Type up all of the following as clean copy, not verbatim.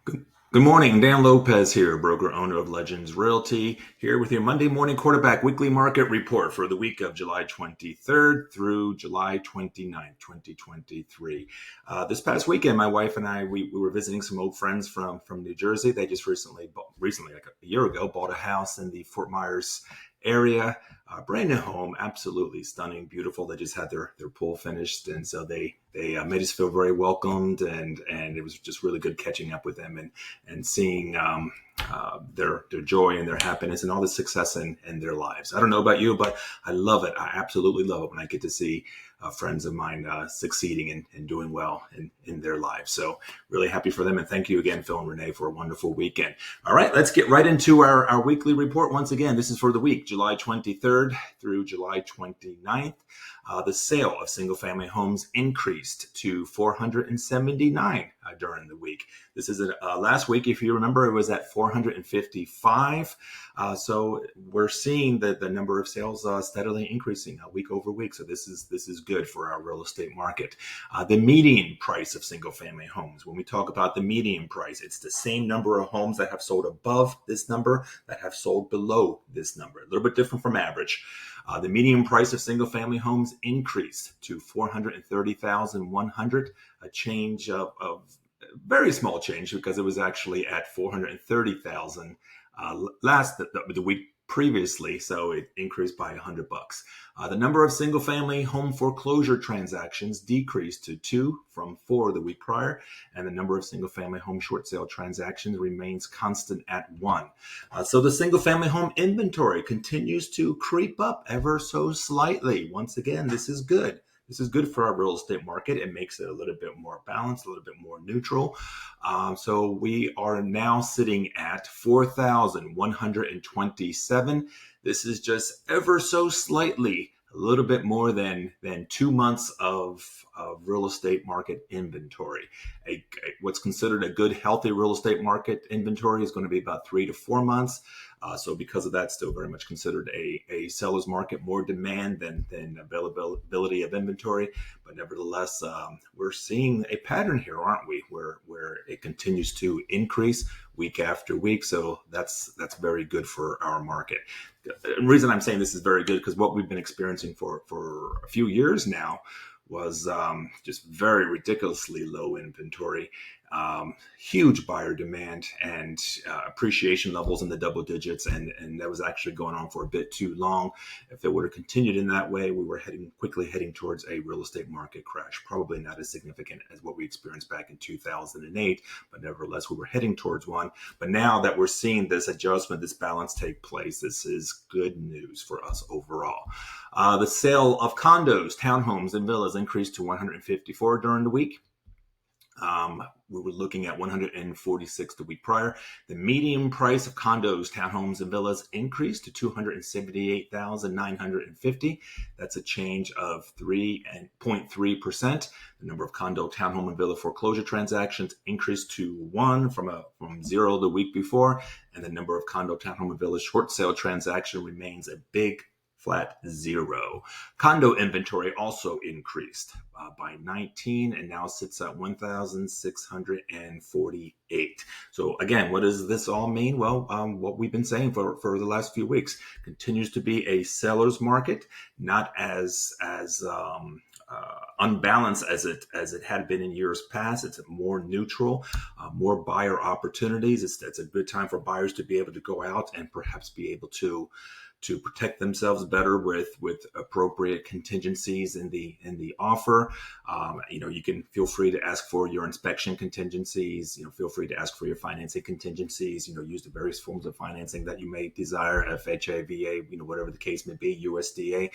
Good morning. Dan Lopez here, broker owner of Legends Realty, here with your Monday morning quarterback weekly market report for the week of July 23rd through July 29th, 2023. This past weekend, my wife and I, we were visiting some old friends from New Jersey. They just recently, like a year ago, bought a house in the Fort Myers area. Brand new home, absolutely stunning, beautiful. They just had their pool finished, and so they made us feel very welcomed, and it was just really good catching up with them and seeing their joy and their happiness and all the success in their lives. I don't know about you, but I love it. I absolutely love it when I get to see friends of mine succeeding and doing well in their lives. So really happy for them. And thank you again, Phil and Renee, for a wonderful weekend. All right, let's get right into our weekly report. Once again, this is for the week, July 23rd through July 29th. The sale of single family homes increased to 479 during the week. This is last week, if you remember, it was at 455. So we're seeing the number of sales steadily increasing week over week. So this is good for our real estate market. The median price of single family homes. When we talk about the median price, it's the same number of homes that have sold above this number that have sold below this number. A little bit different from average. The median price of single family homes increased to 430,100, a change of very small change because it was actually at 430,000 the week previously, so it increased by $100. The number of single family home foreclosure transactions decreased to 2 from 4 the week prior, and the number of single family home short sale transactions remains constant at 1. So the single family home inventory continues to creep up ever so slightly. Once again, this is good. This is good for our real estate market. It makes it a little bit more balanced, a little bit more neutral. So we are now sitting at 4,127. This is just ever so slightly a little bit more than 2 months of real estate market inventory. What's considered a good, healthy real estate market inventory is going to be about 3 to 4 months. So because of that, still very much considered a seller's market, more demand than availability of inventory. But nevertheless, we're seeing a pattern here, aren't we, where it continues to increase week after week. So that's very good for our market. The reason I'm saying this is very good because what we've been experiencing for a few years now was just very ridiculously low inventory, huge buyer demand, and appreciation levels in the double digits. And that was actually going on for a bit too long. If it would have continued in that way, we were quickly heading towards a real estate market crash. Probably not as significant as what we experienced back in 2008, but nevertheless, we were heading towards one. But now that we're seeing this adjustment, this balance take place, this is good news for us overall. The sale of condos, townhomes, and villas increased to 154 during the week. We were looking at 146 the week prior. The median price of condos, townhomes, and villas increased to 278,950. That's a change of 3.3%. The number of condo, townhome, and villa foreclosure transactions increased to 1 from 0 the week before, and the number of condo, townhome, and villa short sale transaction remains a big flat 0. Condo inventory also increased by 19 and now sits at 1,648. So again, what does this all mean? Well, what we've been saying for the last few weeks continues to be a seller's market, not as unbalanced as it had been in years past. It's more neutral, more buyer opportunities. It's a good time for buyers to be able to go out and perhaps be able to protect themselves better with appropriate contingencies in the offer. You can feel free to ask for your inspection contingencies. Feel free to ask for your financing contingencies. Use the various forms of financing that you may desire: FHA, VA, whatever the case may be, USDA.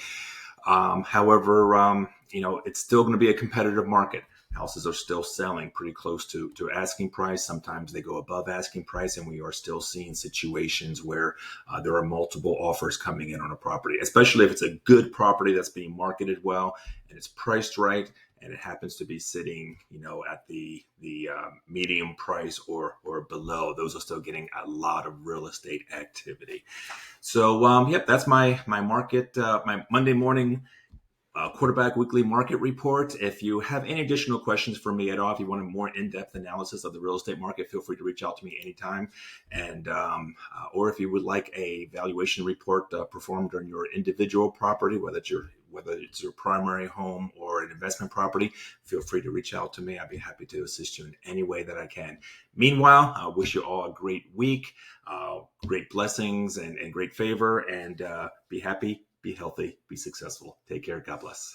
However, it's still going to be a competitive market. Houses are still selling pretty close to asking price. Sometimes they go above asking price, and we are still seeing situations where there are multiple offers coming in on a property, especially if it's a good property that's being marketed well and it's priced right, and it happens to be sitting, at the medium price or below. Those are still getting a lot of real estate activity. So, that's my market, my Monday morning Quarterback Weekly Market Report. If you have any additional questions for me at all, if you want a more in-depth analysis of the real estate market, feel free to reach out to me anytime. And or if you would like a valuation report performed on your individual property, whether it's your primary home or an investment property, feel free to reach out to me. I'd be happy to assist you in any way that I can. Meanwhile, I wish you all a great week, great blessings and great favor, and be happy, be healthy, be successful. Take care. God bless.